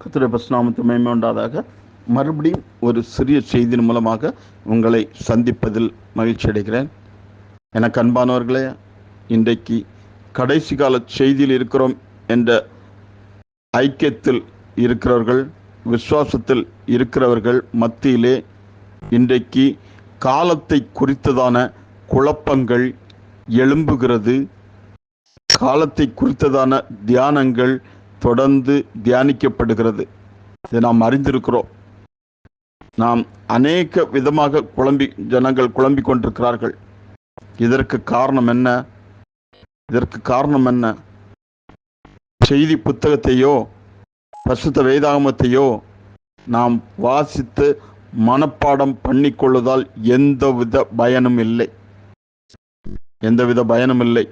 கர்த்தருடைய பரிசுநாமத்துக்கு மகிமை உண்டாதாக. மறுபடியும் ஒரு சிறிய செய்தியின் மூலமாக உங்களை சந்திப்பதில் மகிழ்ச்சி அடைகிறேன். எனக்கு அன்பானவர்களே, இன்றைக்கு கடைசி கால செய்தியில் இருக்கிறோம் என்ற ஐக்கியத்தில் இருக்கிறவர்கள், விசுவாசத்தில் இருக்கிறவர்கள் மத்தியிலே இன்றைக்கு காலத்தை குறித்ததான குழப்பங்கள் எழும்புகிறது. காலத்தை குறித்ததான தியானங்கள் தொடர்ந்து தியானிக்கப்படுகிறது. இதை நாம் அறிந்திருக்கிறோம். நாம் அநேக விதமாக ஜனங்கள் குழம்பிக் கொண்டிருக்கிறார்கள். இதற்கு காரணம் என்ன? செய்தி புத்தகத்தையோ பரிசுத்த வேதாகமத்தையோ நாம் வாசித்து மனப்பாடம் பண்ணிக்கொள்வதால் எந்தவித பயனும் இல்லை.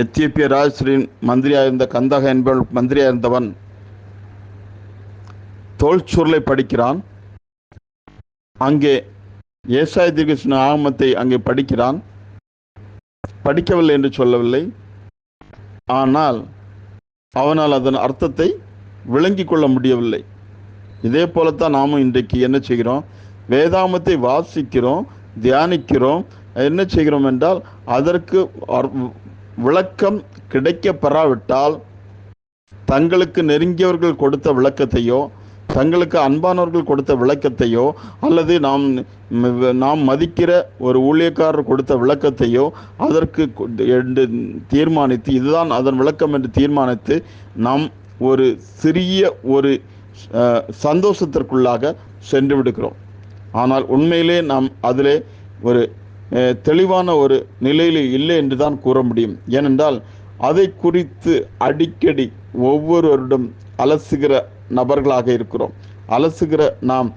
எத்தியோப்பிய ராஜஸ்ரீன் மந்திரியாக இருந்த கந்தக என்பவள் மந்திரியாக இருந்தவன் தோல் சுருளை படிக்கிறான். அங்கே ஏசாயா தீர்க்கதரிசன ஆகமத்தை அங்கே படிக்கிறான். படிக்கவில்லை என்று சொல்லவில்லை, ஆனால் அவனால் அதன் அர்த்தத்தை விளங்கி கொள்ள முடியவில்லை. இதே போலத்தான் நாமும் இன்றைக்கு என்ன செய்கிறோம்? வேதாகமத்தை வாசிக்கிறோம், தியானிக்கிறோம். என்ன செய்கிறோம் என்றால், அதற்கு விளக்கம் கிடைக்க பெறாவிட்டால் தங்களுக்கு நெருங்கியவர்கள் கொடுத்த விளக்கத்தையோ, தங்களுக்கு அன்பானவர்கள் கொடுத்த விளக்கத்தையோ, அல்லது நாம் மதிக்கிற ஒரு ஊழியக்காரர் கொடுத்த விளக்கத்தையோ அதற்கு தீர்மானித்து, இதுதான் அதன் விளக்கம் என்று தீர்மானித்து நாம் ஒரு சிறிய ஒரு சந்தோஷத்திற்குள்ளாக சென்று விடுகிறோம். ஆனால் உண்மையிலே நாம் அதிலே ஒரு தெளிவான ஒரு நிலையில் இல்லை என்று தான் கூற முடியும். ஏனென்றால் அதை குறித்து அடிக்கடி ஒவ்வொருவரிடம் அலசுகிற நபர்களாக இருக்கிறோம், அலசுகிற நாம்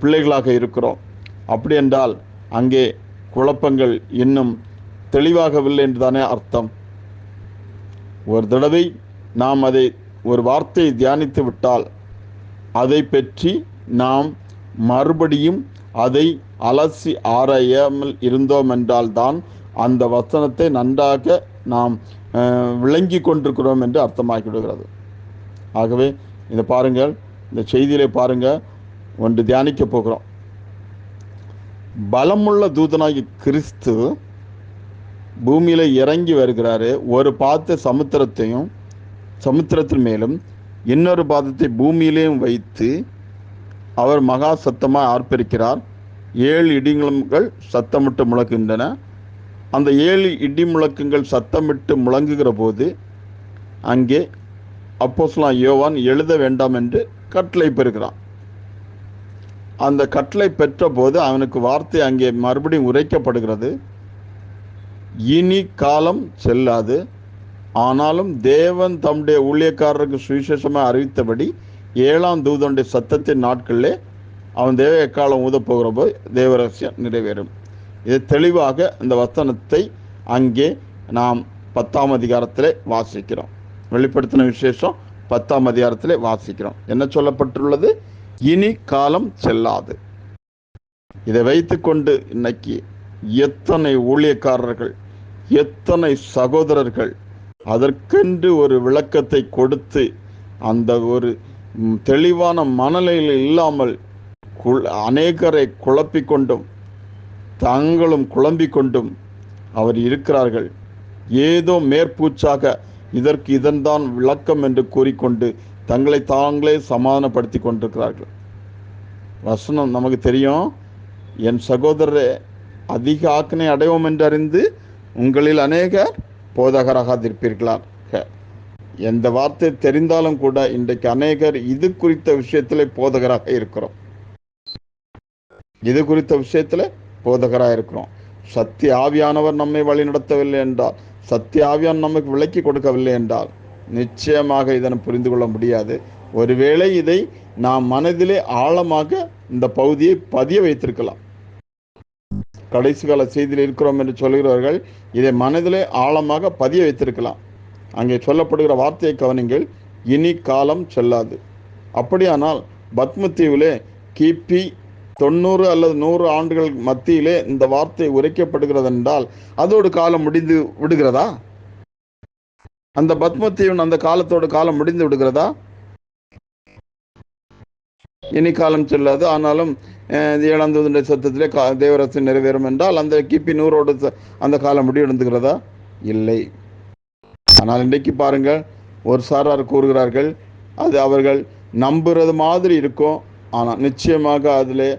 பிள்ளைகளாக இருக்கிறோம். அப்படி என்றால் அங்கே குழப்பங்கள் இன்னும் தெளிவாகவில்லை என்று தானே அர்த்தம். ஒரு தடவை நாம் அதை ஒரு வார்த்தையை தியானித்து விட்டால் அதை பற்றி நாம் மறுபடியும் அதை அலசி ஆராயாமல் இருந்தோம் என்றால்தான் அந்த வசனத்தை நன்றாக நாம் விளங்கி கொண்டிருக்கிறோம் என்று அர்த்தமாகிவிடுகிறது. ஆகவே இதை பாருங்கள், இந்த செய்தியிலே பாருங்கள், ஒன்று தியானிக்க போகிறோம். பலமுள்ள தூதனாகி கிறிஸ்து பூமியில இறங்கி வருகிறாரு. ஒரு பாதத்தை சமுத்திரத்தின் மேலும் இன்னொரு பாதத்தை பூமியிலேயும் வைத்து அவர் மகா சத்தமாக ஆர்ப்பரிக்கிறார். 7 இடிமுழக்கங்கள் சத்தமிட்டு முழங்குகின்றன. அந்த 7 இடி முழக்கங்கள் சத்தமிட்டு முழங்குகிற போது அங்கே அப்போஸ்தலன் யோவான் எழுத வேண்டாம் என்று கட்டளை பெறுகிறான். அந்த கட்டளை பெற்ற போது அவனுக்கு வார்த்தை அங்கே மறுபடியும் உரைக்கப்படுகிறது. இனி காலம் செல்லாது, ஆனாலும் தேவன் தம்முடைய ஊழியக்காரருக்கு சுவிசேஷமாக அறிவித்தபடி 7ஆம் தூதனுடைய சத்தத்தின் நாட்களிலே அவன் தேவ எக்காலம் ஊதப்போகிற போது தேவரகசியம் நிறைவேறும். இது தெளிவாக இந்த வசனத்தை அங்கே நாம் 10ஆம் அதிகாரத்திலே வாசிக்கிறோம். வெளிப்படுத்தின விசேஷம் 10ஆம் அதிகாரத்திலே வாசிக்கிறோம். என்ன சொல்லப்பட்டுள்ளது? இனி காலம் செல்லாது. இதை வைத்து கொண்டு இன்னைக்கு எத்தனை ஊழியக்காரர்கள், எத்தனை சகோதரர்கள் அதற்கென்று ஒரு விளக்கத்தை கொடுத்து அந்த ஒரு தெளிவான மனநிலையில் இல்லாமல் அநேகரை குழப்பிக்கொண்டும் தாங்களும் குழம்பிக் கொண்டும் அவர் இருக்கிறார்கள். ஏதோ மேற்பூச்சாக இதன்தான் விளக்கம் என்று கூறிக்கொண்டு தங்களை தாங்களே சமாதானப்படுத்தி கொண்டிருக்கிறார்கள். வசனம் நமக்கு தெரியும், என் சகோதரரே, அதிக ஆக்கினை அடைவோம் என்று அறிந்து உங்களில் அநேகர் போதகராகாதிருப்பீர்களா. எந்த வார்த்தை தெரிந்தாலும் கூட இன்றைக்கு அநேகர் இது குறித்த விஷயத்திலே போதகராக இருக்கிறோம். சத்திய ஆவியானவர் நம்மை வழி நடத்தவில்லை என்றால், சத்திய ஆவியான் நமக்கு விளக்கி கொடுக்கவில்லை என்றால் நிச்சயமாக இதனை புரிந்து கொள்ள முடியாது. ஒருவேளை இதை நாம் மனதிலே ஆழமாக இந்த பகுதியை பதிய வைத்திருக்கலாம். கடைசி கால செய்தியில் இருக்கிறோம் என்று சொல்கிறவர்கள் இதை மனதிலே ஆழமாக பதிய வைத்திருக்கலாம். அங்கே சொல்லப்படுகிற வார்த்தையை கவனிங்கள், இனி காலம் செல்லாது. அப்படியானால் பத்மத்தீவிலே கிபி 90 அல்லது 100 ஆண்டுகள் மத்தியிலே இந்த வார்த்தை உரைக்கப்படுகிறது என்றால் அதோடு காலம் முடிந்து விடுகிறதா? அந்த பத்மத்தீவன் அந்த காலத்தோடு காலம் முடிந்து விடுகிறதா? இனி காலம் செல்லாது. ஆனாலும் 7ஆம் தூதனுடைய சத்தத்திலே தேவராட்சியம் நிறைவேறும் என்றால் அந்த கிபி 100ஓடு அந்த காலம் முடிவடைந்துகிறதா? இல்லை. ஆனால் இன்றைக்கு பாருங்கள், ஒரு சாரார் கூறுகிறார்கள் அது அவர்கள் நம்புறது மாதிரி இருக்கும். ஆனால் நிச்சயமாக அதில்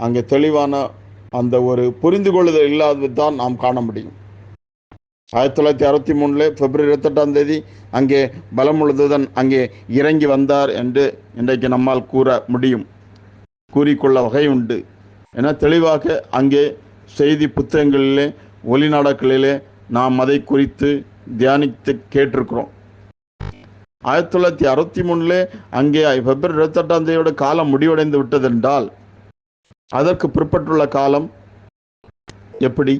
அங்கே தெளிவான அந்த ஒரு புரிந்து கொள்ளுதல் இல்லாதது தான் நாம் காண முடியும். 1963 பிப்ரவரி 28 அங்கே பலமுழுதுதன் அங்கே இறங்கி வந்தார் என்று இன்றைக்கு நம்மால் கூற முடியும், கூறிக்கொள்ள வகை உண்டு. என தெளிவாக அங்கே செய்தி புத்தகங்களிலே ஒளிநாடாக்களிலே நாம் அதை குறித்து தியானித்து கேட்டிருக்கிறோம். 1963 அங்கே பிப்ரவரி 28 காலம் முடிவடைந்து விட்டதென்றால் அதற்கு பிற்பட்டுள்ள காலம் எப்படி?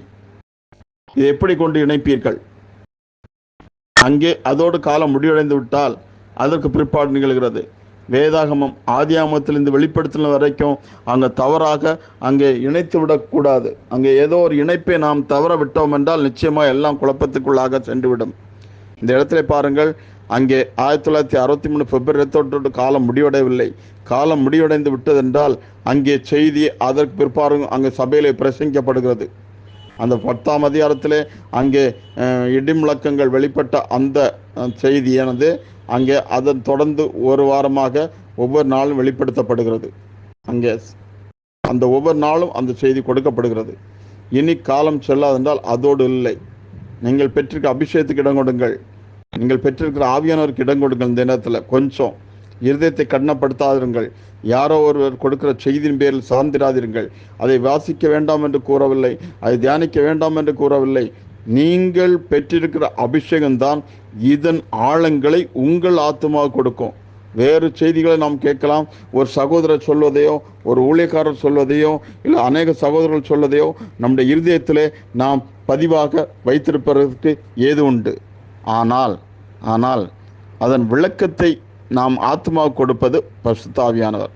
இதை எப்படி கொண்டு இணைப்பீர்கள்? அங்கே அதோடு காலம் முடிவடைந்து விட்டால் அதற்கு பிற்பாடு நிகழ்கிறது. வேதாகமம் ஆதியாகமத்திலிருந்து வெளிப்படுத்தின வரைக்கும் அங்கே தவறாக அங்கே இணைத்து விடக்கூடாது. அங்கே ஏதோ ஒரு இணைப்பை நாம் தவற விட்டோம் என்றால் நிச்சயமாக எல்லாம் குழப்பத்துக்குள்ளாக சென்றுவிடும். இந்த இடத்துல பாருங்கள், அங்கே 1963 பிப்ரவரி 28 காலம் முடிவடையவில்லை. காலம் முடிவடைந்து விட்டதென்றால் அங்கே செய்தி அதற்கு பிற்பாடு அங்கே சபையிலே பிரசங்கிக்கப்படுகிறது. அந்த 10ஆம் அதிகாரத்திலே அங்கே இடிமுழக்கங்கள் வெளிப்பட்ட அந்த செய்தியானது அங்கே அதன் தொடர்ந்து ஒரு வாரமாக ஒவ்வொரு நாளும் வெளிப்படுத்தப்படுகிறது. அங்கே அந்த ஒவ்வொரு நாளும் அந்த செய்தி கொடுக்கப்படுகிறது. இனி காலம் செல்லாதென்றால் அதோடு இல்லை. நீங்கள் பெற்றிருக்க அபிஷேகத்துக்கு இடம் கொடுங்கள். நீங்கள் பெற்றிருக்கிற ஆவியானவருக்கு இடம் கொடுங்கள். இந்த நேரத்தில் கொஞ்சம் இருதயத்தை கடினப்படுத்தாதிருங்கள். யாரோ ஒருவர் கொடுக்கிற செய்தியின் பேரில் சார்ந்திராதிருங்கள். அதை வாசிக்க வேண்டாம் என்று கூறவில்லை, அதை தியானிக்க வேண்டாம் என்று கூறவில்லை. நீங்கள் பெற்றிருக்கிற அபிஷேகம்தான் இதன் ஆழங்களை உங்கள் ஆத்துமா கொடுக்கும். வேறு செய்திகளை நாம் கேட்கலாம். ஒரு சகோதரர் சொல்வதையோ, ஒரு ஊழியக்காரர் சொல்வதையோ, இல்லை அநேக சகோதரர்கள் சொல்வதையோ நம்முடைய இருதயத்திலே நாம் பதிவாக வைத்திருப்பதற்கு ஏது உண்டு. ஆனால் அதன் விளக்கத்தை நாம் ஆத்மாவுக்கு கொடுப்பது பரிசுத்த ஆவியானவர்.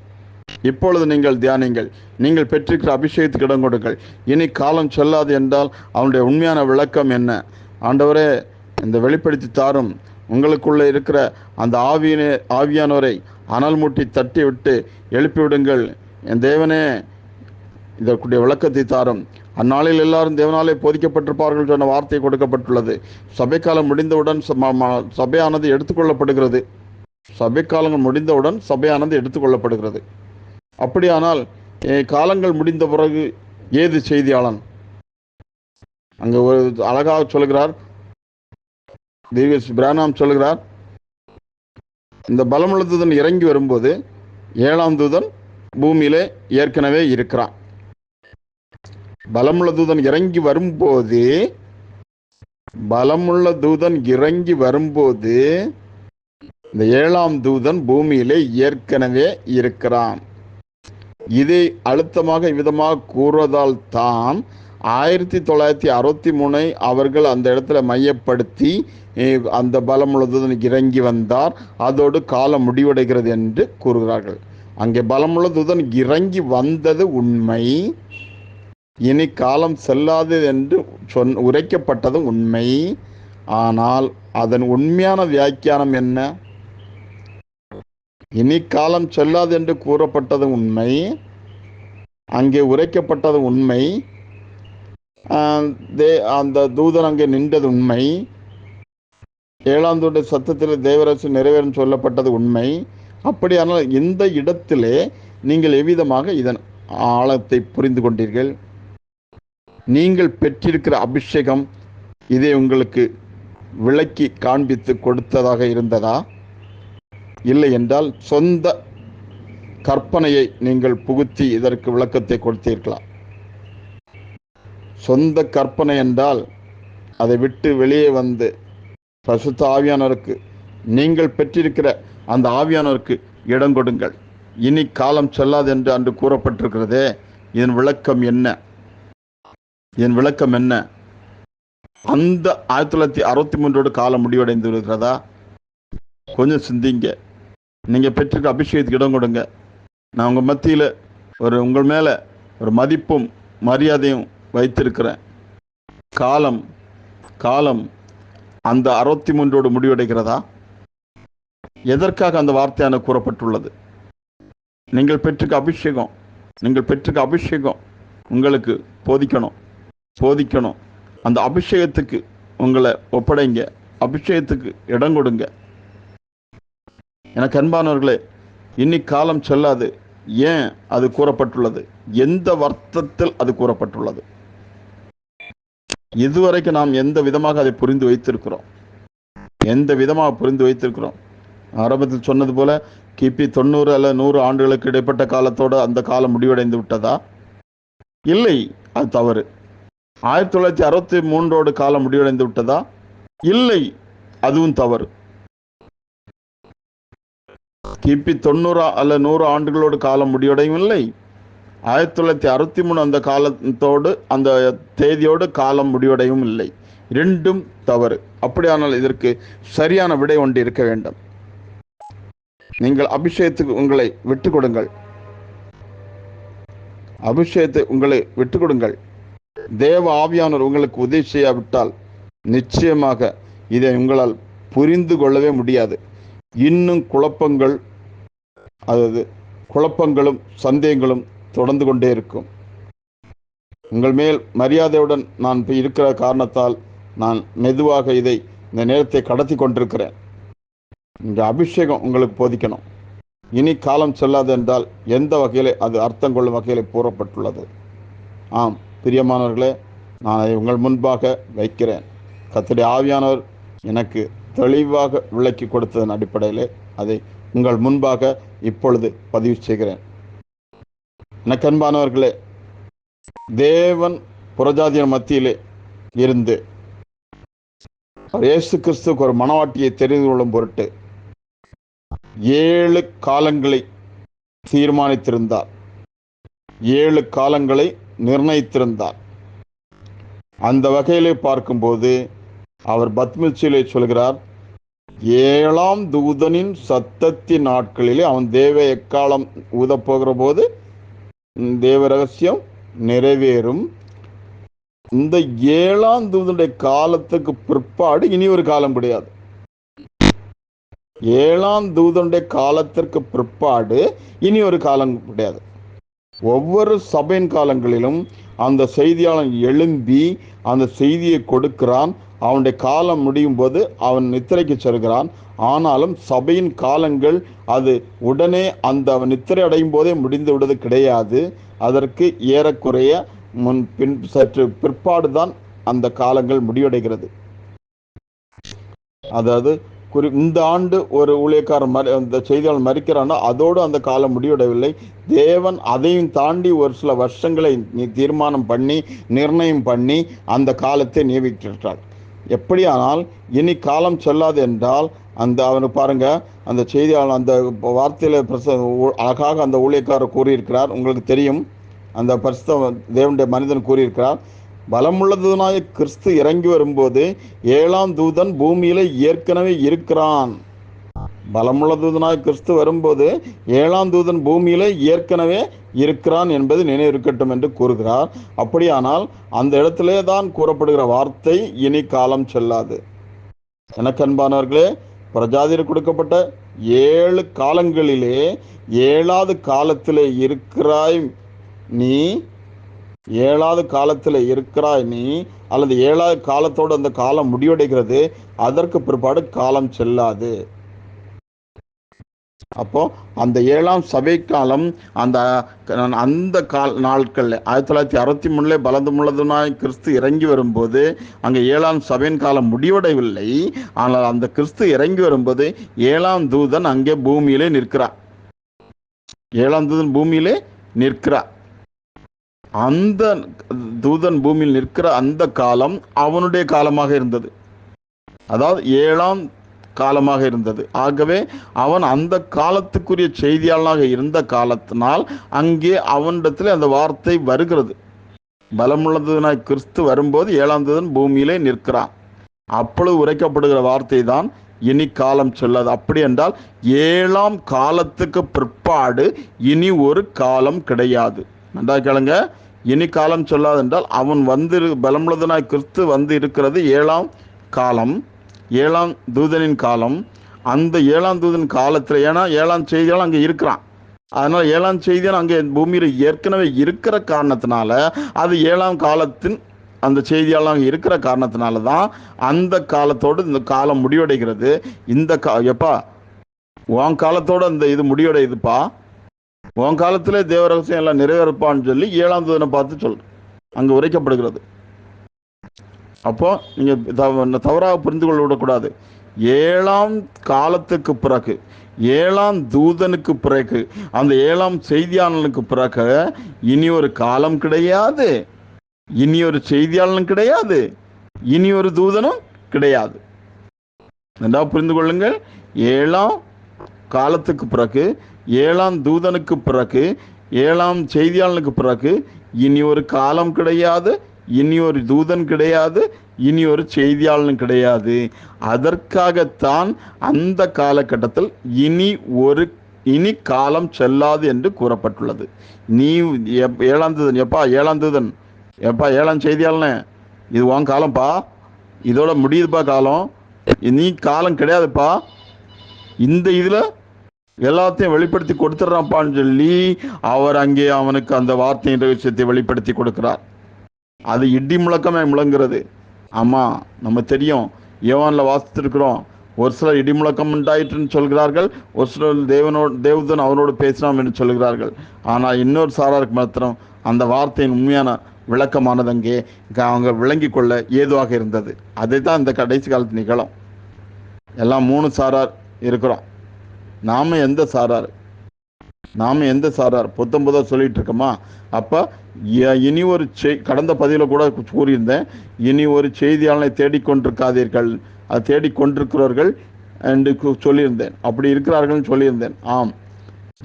இப்பொழுது நீங்கள் தியானிங்கள். நீங்கள் பெற்றிருக்கிற அபிஷேகத்துக்கு இடம் கொடுங்கள். இனி காலம் செல்லாது என்றால் அவனுடைய உண்மையான விளக்கம் என்ன? ஆண்டவரே, இந்த வெளிப்படுத்தி தாரும். உங்களுக்குள்ளே இருக்கிற அந்த ஆவியானவரை அனல் மூட்டி தட்டி விட்டு எழுப்பிவிடுங்கள். என் தேவனே, இதற்குரிய விளக்கத்தை தாரும். அந்நாளில் எல்லாரும் தேவனாலே போதிக்கப்பட்டிருப்பார்கள் சொன்ன வார்த்தை கொடுக்கப்பட்டுள்ளது. சபைக்காலம் முடிந்தவுடன் சபையானது எடுத்துக்கொள்ளப்படுகிறது. சபைக்காலங்கள் முடிந்தவுடன் சபையானது எடுத்துக்கொள்ளப்படுகிறது. அப்படியானால் காலங்கள் முடிந்த பிறகு ஏது செய்தியாளன்? அங்கே ஒரு அழகாக சொல்கிறார், பிரானாம் சொல்கிறார், இந்த பலமுள்ள தூதன் இறங்கி வரும்போது 7ஆம் தூதன் பூமியிலே ஏற்கனவே இருக்கிறான். பலமுள்ள தூதன் இறங்கி வரும்போது இந்த 7ஆம் தூதன் பூமியிலே ஏற்கனவே இருக்கிறான். இதை அழுத்தமாக இவ்விதமாக கூறுவதால் தான் 1963 அவர்கள் அந்த இடத்துல மையப்படுத்தி அந்த பலமுள்ள தூதன் இறங்கி வந்தார், அதோடு காலம் முடிவடைகிறது என்று கூறுகிறார்கள். அங்கே பலமுள்ள தூதன் இறங்கி வந்தது உண்மை. இனி காலம் செல்லாது என்று உரைக்கப்பட்டதும் உண்மை. ஆனால் அதன் உண்மையான வியாக்கியானம் என்ன? இனி காலம் செல்லாது என்று கூறப்பட்டது உண்மை, அங்கே உரைக்கப்பட்டது உண்மை, அந்த தூதன் அங்கே நின்றது உண்மை, 7ஆம் தூதனுடைய சத்தத்தில் தேவராட்சியம் நிறைவேறும் சொல்லப்பட்டது உண்மை. அப்படியானால் இந்த இடத்திலே நீங்கள் எவ்விதமாக இதன் ஆழத்தை புரிந்து கொண்டீர்கள்? நீங்கள் பெற்றிருக்கிற அபிஷேகம் இதை உங்களுக்கு விளக்கி காண்பித்து கொடுத்ததாக இருந்ததா? இல்லை என்றால் சொந்த கற்பனையை நீங்கள் புகுத்தி இதற்கு விளக்கத்தை கொடுத்தீர்களா? சொந்த கற்பனை என்றால் அதை விட்டு வெளியே வந்து பரிசுத்த ஆவியானவருக்கு, நீங்கள் பெற்றிருக்கிற அந்த ஆவியானவருக்கு இடம் கொடுங்கள். இனி காலம் செல்லாது என்று அன்று கூறப்பட்டிருக்கிறதே, இதன் விளக்கம் என்ன? அந்த 1963 காலம் முடிவடைந்து இருக்கிறதா? கொஞ்சம் சிந்திங்க. நீங்கள் பெற்றிருக்க அபிஷேகத்துக்கு இடம் கொடுங்க. நான் உங்கள் மத்தியில் உங்கள் மேலே ஒரு மதிப்பும் மரியாதையும் வைத்திருக்கிறேன். காலம் அந்த 63 முடிவடைகிறதா? எதற்காக அந்த வார்த்தையான கூறப்பட்டுள்ளது? நீங்கள் பெற்றுக்க அபிஷேகம் உங்களுக்கு போதிக்கணும். அந்த அபிஷேகத்துக்கு உங்களை ஒப்படைங்க, அபிஷேகத்துக்கு இடம் கொடுங்க. எனக்கு அன்பானவர்களே, இனி காலம் செல்லாது. ஏன் அது கூறப்பட்டுள்ளது? எந்த வர்த்தத்தில் அது கூறப்பட்டுள்ளது? இதுவரைக்கும் நாம் எந்த விதமாக அதை புரிந்து வைத்திருக்கிறோம்? ஆரம்பத்தில் சொன்னது போல கிபி 90 அல்ல 100 ஆண்டுகளுக்கு இடைப்பட்ட காலத்தோடு அந்த காலம் முடிவடைந்து விட்டதா? இல்லை, அது தவறு. 1963 காலம் முடிவடைந்து விட்டதா? இல்லை, அதுவும் தவறு. கிபி 90 அல்ல 100 ஆண்டுகளோடு காலம் முடிவடையும் இல்லை. 1963 அந்த காலத்தோடு, அந்த தேதியோடு காலம் முடிவடையும் இல்லை. ரெண்டும் தவறு. அப்படியானால் இதற்கு சரியான விடை ஒன்று இருக்க வேண்டும். நீங்கள் அபிஷேகத்துக்கு உங்களை விட்டுக் கொடுங்கள். தேவ ஆவியானவர் உங்களுக்கு உதவி செய்யாவிட்டால் நிச்சயமாக இதை உங்களால் புரிந்து கொள்ளவே முடியாது. இன்னும் குழப்பங்களும் சந்தேகங்களும் தொடர்ந்து கொண்டே இருக்கும். உங்கள் மேல் மரியாதையுடன் நான் இருக்கிற காரணத்தால் நான் மெதுவாக இந்த நேரத்தை கடத்தி கொண்டிருக்கிறேன். இந்த அபிஷேகம் உங்களுக்கு போதிக்கணும். இனி காலம் செல்லாது என்றால் எந்த வகையிலே அது அர்த்தம் கொள்ளும் வகையிலே கூறப்பட்டுள்ளது. ஆம் பிரியமானவர்களே, நான் அதை உங்கள் முன்பாக வைக்கிறேன். கர்த்தருடைய ஆவியானவர் எனக்கு தெளிவாக விளக்கி கொடுத்ததன் அடிப்படையிலே அதை உங்கள் முன்பாக இப்பொழுது பதிவு செய்கிறேன். எனக்கு அன்பானவர்களே, தேவன் புறஜாதியின் மத்தியிலே இருந்து இயேசு கிறிஸ்துவுக்கு ஒரு மனவாட்டியை தெரிந்து கொள்ளும் பொருட்டு 7 காலங்களை தீர்மானித்திருந்தார், 7 காலங்களை நிர்ணயித்திருந்தார். அந்த வகையிலே பார்க்கும்போது அவர் பத்மச்சிலே சொல்கிறார், 7ஆம் தூதனின் சத்தத்தின் நாட்களிலே அவன் தேவ எக்காலம் ஊதப்போகிற போது தேவ ரகசியம் நிறைவேறும். இந்த 7ஆம் தூதனுடைய காலத்துக்கு பிற்பாடு இனி ஒரு காலம் கிடையாது. 7ஆம் தூதனுடைய காலத்திற்கு பிற்பாடு இனி ஒரு காலம் கிடையாது. ஒவ்வொரு சபையின் காலங்களிலும் அந்த செய்தியாளன் எழும்பி அந்த செய்தியை கொடுக்கிறான். அவனுடைய காலம் முடியும் போது அவன் நித்திரைக்கு செல்கிறான். ஆனாலும் சபையின் காலங்கள் அது உடனே அவன் நித்திரை அடையும் போதே முடிந்து விடுவது கிடையாது. அதற்கு ஏறக்குறைய சற்று பிற்பாடுதான் அந்த காலங்கள் முடிவடைகிறது. அதாவது இந்த ஆண்டு ஒரு ஊழியக்காரன் அந்த செய்தியாளர் மறிக்கிறான்னா அதோடு அந்த காலம் முடிவடையவில்லை. தேவன் அதையும் தாண்டி ஒரு சில வருஷங்களை தீர்மானம் பண்ணி நிர்ணயம் பண்ணி அந்த காலத்தை நியமிக்கிறார். எப்படியானால் இனி காலம் செல்லாது என்றால் அவனு பாருங்க, அந்த செய்தியாளர் அந்த வார்த்தையில அழகாக அந்த ஊழியக்காரர் கூறியிருக்கிறார். உங்களுக்கு தெரியும், அந்த பரிசுத்த தேவனுடைய மனிதன் கூறியிருக்கிறார், பலமுள்ளதுனாய கிறிஸ்து இறங்கி வரும்போது 7ஆம் தூதன் பூமியில ஏற்கனவே இருக்கிறான். பலமுள்ள தூதனாய் கிறிஸ்து வரும்போது 7ஆம் தூதன் பூமியில ஏற்கனவே இருக்கிறான் என்பது நினைவிருக்கட்டும் என்று கூறுகிறார். அப்படியானால் அந்த இடத்திலே தான் கூறப்படுகிற வார்த்தை இனி காலம் செல்லாது. எனக்கு அன்பானவர்களே, பிரஜாதிக்கு கொடுக்கப்பட்ட 7 காலங்களிலே 7ஆவது காலத்திலே இருக்கிறாய் நீ, 7ஆவது காலத்தில் இருக்கிறாய் நீ, அல்லது 7ஆவது காலத்தோடு அந்த காலம் முடிவடைகிறது. அதற்கு பிற்பாடு காலம் செல்லாது. அப்போ அந்த 7ஆம் சபை காலம் அந்த நாட்கள்ல 1963 பலந்துமுள்ளதுனாய் கிறிஸ்து இறங்கி வரும்போது அங்கே 7ஆம் சபையின் காலம் முடிவடையவில்லை. ஆனால் அந்த கிறிஸ்து இறங்கி வரும்போது 7ஆம் தூதன் அங்கே பூமியிலே நிற்கிறார். 7ஆம் தூதன் பூமியிலே நிற்கிறார். அந்த தூதன் பூமியில் நிற்கிற அந்த காலம் அவனுடைய காலமாக இருந்தது. அதாவது 7ஆம் காலமாக இருந்தது. ஆகவே அவன் அந்த காலத்துக்குரிய செய்தியாளனாக இருந்த காலத்தினால் அங்கே அவனிடத்தில் அந்த வார்த்தை வருகிறது. பலமுள்ளதுனாய் கிறிஸ்து வரும்போது 7ஆம் தூதன் பூமியிலே நிற்கிறான். அப்பொழுது உரைக்கப்படுகிற வார்த்தை தான் இனி காலம் செல்லாது. அப்படி என்றால் 7ஆம் காலத்துக்கு பிற்பாடு இனி ஒரு காலம் கிடையாது. நன்றா கேளுங்க, இனி காலம் சொல்லாது என்றால் அவன் பலமுள்ளதுனாய் கிறிஸ்து வந்து இருக்கிறது 7ஆம் காலம், 7ஆம் தூதனின் காலம். அந்த 7ஆம் தூதன் காலத்தில், ஏன்னா 7ஆம் செய்தியால் அங்கே இருக்கிறான். அதனால் ஏழாம் செய்தியால் அங்கே பூமியில் ஏற்கனவே இருக்கிற காரணத்தினால, அது ஏழாம் காலத்தின் அந்த செய்தியாளர் இருக்கிற காரணத்தினால தான் அந்த காலத்தோடு இந்த காலம் முடிவடைகிறது. இந்த எப்பா உன் காலத்தோடு அந்த இது முடிவடையுதுப்பா, உன் காலத்திலே தேவ ரகசியம் எல்லாம் நிறைவேறப்பான்னு சொல்லி ஏழாம் தூதனை பார்த்து சொல் அங்கே உரைக்கப்படுகிறது. அப்போ நீங்கள் தவறாக புரிந்து கொள்ள விடக்கூடாது. ஏழாம் காலத்துக்கு பிறகு, ஏழாம் தூதனுக்கு பிறகு, அந்த ஏழாம் செய்தியாளனுக்கு பிறகு இனி ஒரு காலம் கிடையாது, இனி ஒரு செய்தியாளனும் கிடையாது, இனி ஒரு தூதனும் கிடையாது. நன்றாக புரிந்து கொள்ளுங்கள். ஏழாம் காலத்துக்கு பிறகு, ஏழாம் தூதனுக்கு பிறகு, ஏழாம் செய்தியாளனுக்கு பிறகு இனி ஒரு காலம் கிடையாது, இனி ஒரு தூதன் கிடையாது, இனி ஒரு செய்தியாளனும் கிடையாது. அதற்காகத்தான் அந்த காலகட்டத்தில் இனி காலம் செல்லாது என்று கூறப்பட்டுள்ளது. நீ ஏழாம் தூதன் எப்பா ஏழாம் செய்தியாளனே, இது உன் காலம்ப்பா, இதோட முடியுதுப்பா காலம், நீ காலம் கிடையாதுப்பா, இந்த இதில் எல்லாத்தையும் வெளிப்படுத்தி கொடுத்துட்றான்ப்பான்னு சொல்லி அவர் அங்கே அவனுக்கு அந்த வார்த்தையின் ரகசியத்தை வெளிப்படுத்தி கொடுக்கிறார். அது இடி முழக்கமே முழங்குறது. ஆமாம், நம்ம தெரியும், யோவானில் வாசித்திருக்கிறோம். ஒரு சிலர் இடி முழக்கம் உண்டாயிற்றுன்னு சொல்கிறார்கள், ஒரு சிலர் தேவதன் அவனோடு பேசினான் என்று சொல்கிறார்கள். ஆனால் இன்னொரு சாராருக்கு மாத்திரம் அந்த வார்த்தையின் உண்மையான விளக்கமானது அங்கே அவங்க விளங்கி கொள்ள ஏதுவாக இருந்தது. அதை தான் இந்த கடைசி காலத்து நிகழும். எல்லாம் 3 சாரார் இருக்கிறோம். நாம் எந்த சாரார்? 19 சொல்லிட்டு இருக்கோமா? அப்போ இனி ஒரு கடந்த பதிவில் கூட கூறியிருந்தேன், இனி ஒரு செய்தியாளனை தேடிக்கொண்டிருக்காதீர்கள், அது தேடிக்கொண்டிருக்கிறவர்கள் என்று சொல்லியிருந்தேன். அப்படி இருக்கிறார்கள்னு சொல்லியிருந்தேன். ஆம்,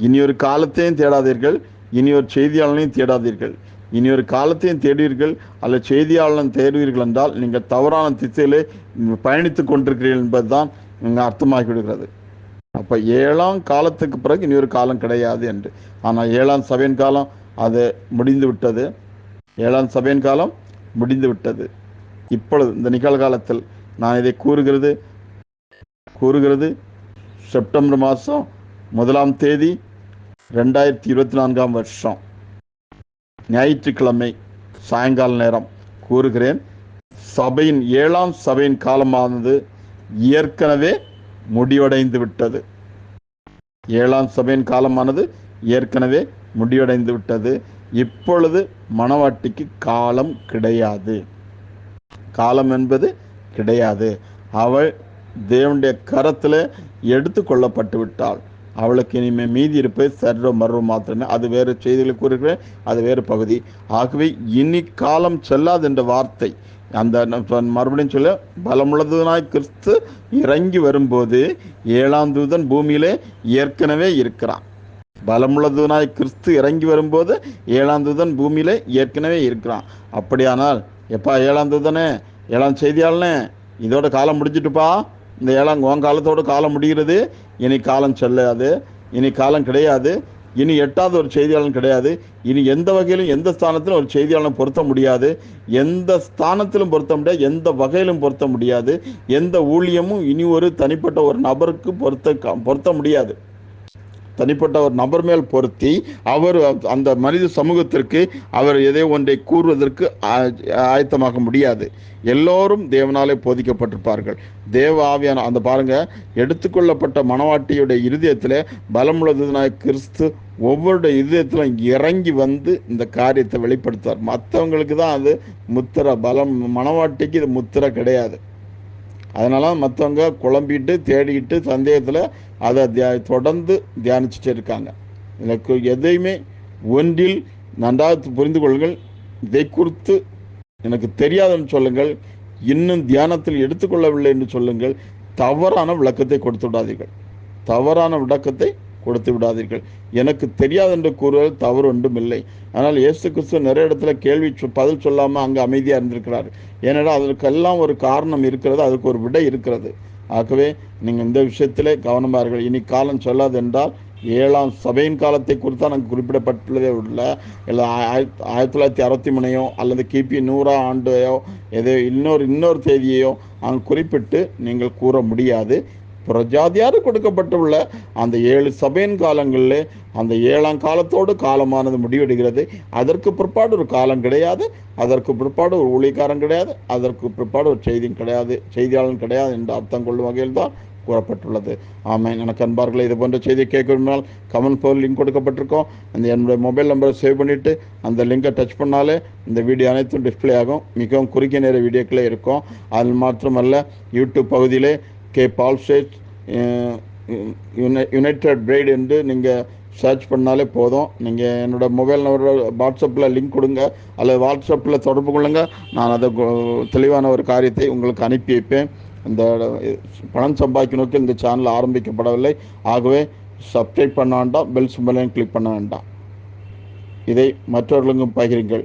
இனி ஒரு காலத்தையும் தேடாதீர்கள், இனி ஒரு செய்தியாளனையும் தேடாதீர்கள். இனி ஒரு காலத்தையும் தேடுவீர்கள் அல்ல செய்தியாளன் தேடுவீர்கள் என்றால் நீங்கள் தவறான திசையிலே பயணித்து கொண்டிருக்கிறீர்கள் என்பதுதான் இங்கே அர்த்தமாகிவிடுகிறது. அப்போ ஏழாம் காலத்துக்கு பிறகு இனி ஒரு காலம் கிடையாது என்று. ஆனால் ஏழாம் சபையின் காலம் அது முடிந்து விட்டது. ஏழாம் சபையின் காலம் முடிந்து விட்டது. இப்பொழுது இந்த நிகழ்காலத்தில் நான் இதை கூறுகிறது செப்டம்பர் மாதம் 1ஆம் தேதி 2024ஆம் வருஷம் ஞாயிற்றுக்கிழமை சாயங்கால நேரம் கூறுகிறேன். ஏழாம் சபையின் காலமானது ஏற்கனவே முடிவடைந்து விட்டது. ஏழாம் சபையின் காலமானது ஏற்கனவே முடிவடைந்து விட்டது. இப்பொழுது மணவாட்டிக்கு காலம் கிடையாது, காலம் என்பது கிடையாது. அவள் தேவனுடைய கரத்தில் எடுத்து கொள்ளப்பட்டு விட்டாள். அவளுக்கு இனிமேல் மீதி இருப்பது சர்வ மர்வம் மாத்திரமே. அது வேறு செய்திகளை கூறுகிறேன், அது வேறு பகுதி. ஆகவே இனி காலம் செல்லாது என்ற வார்த்தை அந்த மறுபடியும் சொல்ல, பலமுள்ளதுனாய் கிறிஸ்து இறங்கி வரும்போது ஏழாம் தூதன் பூமியிலே ஏற்கனவே இருக்கிறான். பலமுள்ளதுனாய் கிறிஸ்து இறங்கி வரும்போது ஏழாம் தூதன் பூமியிலே ஏற்கனவே இருக்கிறான். அப்படியானால் எப்பா ஏழாம் தூதனே, ஏழாம் செய்தியாளனே, இதோட காலம் முடிஞ்சிட்டுப்பா, இந்த உன் காலத்தோட காலம் முடிகிறது, இனி காலம் செல்லாது, இனி காலம் கிடையாது, இனி 8வது ஒரு செய்தியாளன் கிடையாது, இனி எந்த வகையிலும் எந்த ஸ்தானத்திலும் ஒரு செய்தியாளனை பொருத்த முடியாது, எந்த ஸ்தானத்திலும் பொருத்த முடியாது, எந்த வகையிலும் பொருத்த முடியாது, எந்த ஊழியமும் இனி ஒரு தனிப்பட்ட ஒரு நபருக்கு பொருத்த முடியாது. தனிப்பட்ட ஒரு நபர் மேல் பொருத்தி அவர் அந்த மனித சமூகத்திற்கு அவர் எதை ஒன்றை கூறுவதற்கு ஆயத்தமாக முடியாது. எல்லோரும் தேவனாலே போதிக்கப்பட்டிருப்பார்கள். தேவ ஆவியான அந்த பாருங்க, எடுத்துக்கொள்ளப்பட்ட மணவாட்டியுடைய இருதயத்தில் பலமுள்ளதுனாய் கிறிஸ்து ஒவ்வொருடைய இருதயத்திலும் இறங்கி வந்து இந்த காரியத்தை வெளிப்படுத்துவார். மற்றவங்களுக்கு தான் அது முத்திரை, மணவாட்டிக்கு இது முத்திரை கிடையாது. அதனால மற்றவங்க குழம்பிட்டு தேடிட்டு சந்தேகத்தில் அதை தொடர்ந்து தியானிச்சுட்டு இருக்காங்க. எனக்கு எதையுமே ஒன்றில் நன்றாக புரிந்து கொள்ளுங்கள். இதை குறித்து எனக்கு தெரியாதுன்னு சொல்லுங்கள், இன்னும் தியானத்தில் எடுத்துக்கொள்ளவில்லை என்று சொல்லுங்கள். தவறான விளக்கத்தை கொடுத்து விடாதீர்கள். எனக்கு தெரியாது என்று கூறுவது தவறு ஒன்றும் இல்லை. ஆனால் இயேசு கிறிஸ்து நிறைய இடத்துல கேள்வி பதில் சொல்லாமல் அங்கே அமைதியாக இருந்திருக்கிறார். ஏனென்றால் அதற்கெல்லாம் ஒரு காரணம் இருக்கிறது, அதுக்கு ஒரு விடை இருக்கிறது. ஆகவே நீங்கள் இந்த விஷயத்திலே கவனமார்கள். இனி காலம் சொல்லாது என்றால் ஏழாம் சபையின் காலத்தை குறித்து தான் நாங்கள் குறிப்பிடப்பட்டுள்ளதே உள்ள, இல்லை 1963 அல்லது கிபி 100ஆம் ஆண்டையோ ஏதோ இன்னொரு தேதியையோ அங்கே குறிப்பிட்டு நீங்கள் கூற முடியாது. புறஜாதியாரு கொடுக்கப்பட்டுள்ள அந்த 7 சபையின் காலங்களிலே அந்த 7ஆம் காலத்தோடு காலமானது முடிவடைகிறது. அதற்கு பிற்பாடு ஒரு காலம் கிடையாது, அதற்கு பிற்பாடு ஒரு ஊழியக்காரன் கிடையாது, அதற்கு பிற்பாடு ஒரு செய்தியும் கிடையாது, செய்தியாளன் கிடையாது என்று அர்த்தம் கொள்ளும் வகையில் தான் கூறப்பட்டுள்ளது. ஆமென். எனக்கு அன்பார்களே, இது போன்ற செய்தியை கேட்க விரும்பினால் கமெண்ட் போல் லிங்க் கொடுக்கப்பட்டிருக்கோம். அந்த என்னுடைய மொபைல் நம்பரை சேவ் பண்ணிவிட்டு அந்த லிங்கை டச் பண்ணாலே இந்த வீடியோ அனைத்தும் டிஸ்பிளே ஆகும். மிகவும் குறுகிய நேர வீடியோக்களே இருக்கும். அது மாத்திரமல்ல, யூடியூப் பகுதியிலே கே பால் ஸ்டேட் யுனைடெட் பிரைட் என்று நீங்கள் சர்ச் பண்ணாலே போதும். நீங்கள் என்னோடய மொபைல் நம்பரோட வாட்ஸ்அப்பில் லிங்க் கொடுங்க, அல்லது வாட்ஸ்அப்பில் தொடர்பு கொள்ளுங்க. நான் அதை தெளிவான ஒரு காரியத்தை உங்களுக்கு அனுப்பி வைப்பேன். இந்த பணம் சம்பாதிக்க நோக்கி இந்த சேனல் ஆரம்பிக்கப்படவில்லை. ஆகவே சப்ஸ்கிரைப் பண்ண வேண்டாம், பெல் சிம்பலையும் கிளிக் பண்ண வேண்டாம். இதை மற்றவர்களுக்கும் பகிருங்கள்.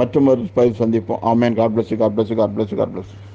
மற்றும் ஒரு பதிவு சந்திப்போம். Amen. God bless you, God bless you, God bless you, God bless you.